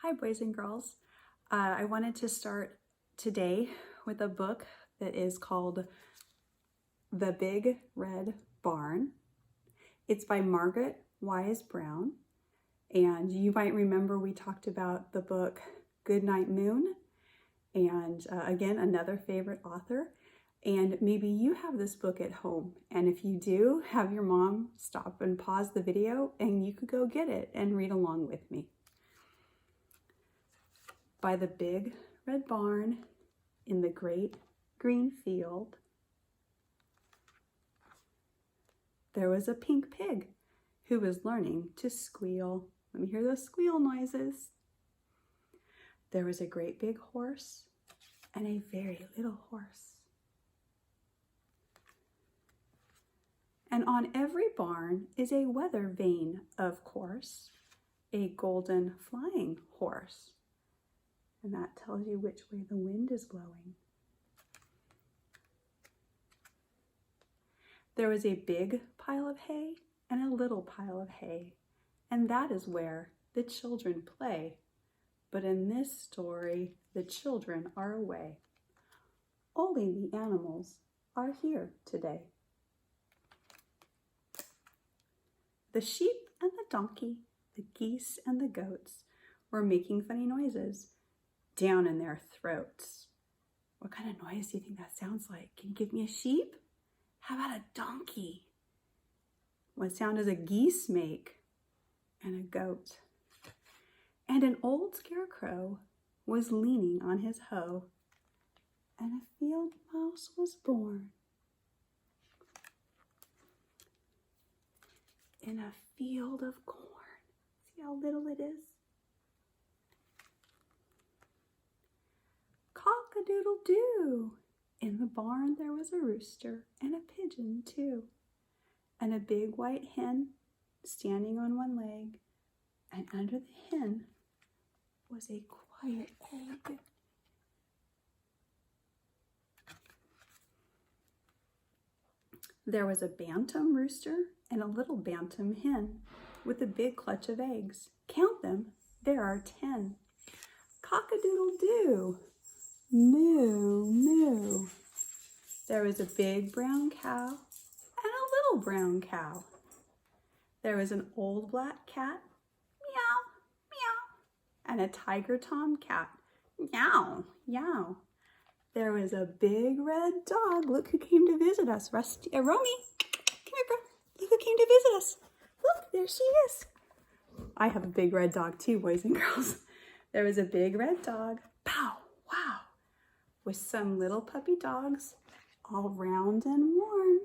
Hi, boys and girls. I wanted to start today with a book that is called The Big Red Barn. It's by Margaret Brown, and you might remember we talked about the book Goodnight Moon, and again, another favorite author. And maybe you have this book at home, and if you do, have your mom stop and pause the video and you could go get it and read along with me. By the big red barn in the great green field, there was a pink pig who was learning to squeal. Let me hear those squeal noises. There was a great big horse and a very little horse. And on every barn is a weather vane, of course, a golden flying horse. And that tells you which way the wind is blowing. There was a big pile of hay and a little pile of hay, and that is where the children play. But in this story, the children are away. Only the animals are here today. The sheep and the donkey, the geese and the goats were making funny noises down in their throats. What kind of noise do you think that sounds like? Can you give me a sheep? How about a donkey? What sound does a geese make? And a goat? And an old scarecrow was leaning on his hoe, and a field mouse was born. In a field of corn. See how little it is? Cock-a-doodle-doo! In the barn there was a rooster and a pigeon too, and a big white hen standing on one leg, and under the hen was a quiet egg. There was a bantam rooster and a little bantam hen with a big clutch of eggs. Count them, there are 10. Cock-a-doodle-doo! Moo, moo. There was a big brown cow and a little brown cow. There was an old black cat, meow, meow, and a tiger tomcat, meow, meow. There was a big red dog. Look who came to visit us. Romy, come here, bro. Look who came to visit us. Look, there she is. I have a big red dog too, boys and girls. There was a big red dog, pow, wow, with some little puppy dogs, all round and warm.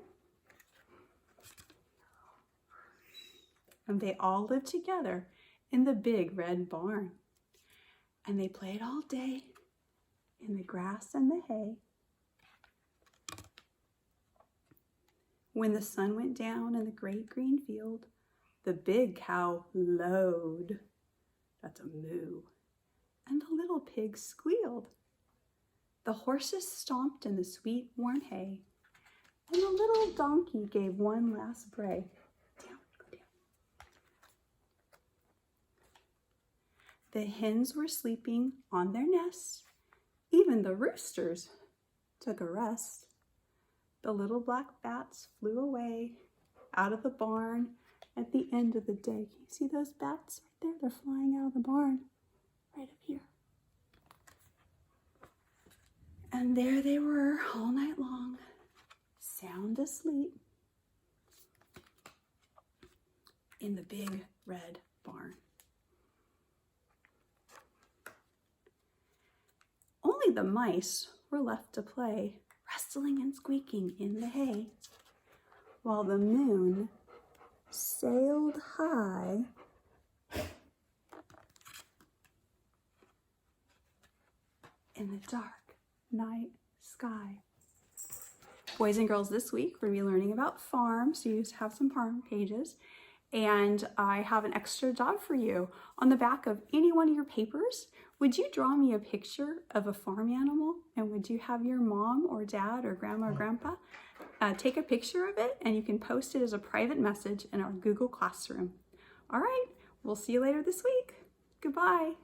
And they all lived together in the big red barn. And they played all day in the grass and the hay. When the sun went down in the great green field, the big cow lowed. That's a moo. And the little pig squealed. The horses stomped in the sweet warm hay, and the little donkey gave one last bray. Down, go down. The hens were sleeping on their nests. Even the roosters took a rest. The little black bats flew away out of the barn at the end of the day. Can you see those bats right there? They're flying out of the barn right up here. And there they were all night long, sound asleep in the big red barn. Only the mice were left to play, rustling and squeaking in the hay, while the moon sailed high in the dark night sky. Boys and girls, this week we're going to be learning about farms. So you have some farm pages, and I have an extra job for you. On the back of any one of your papers, would you draw me a picture of a farm animal, and would you have your mom or dad or grandma or grandpa take a picture of it, and you can post it as a private message in our Google Classroom. All right, we'll see you later this week. Goodbye.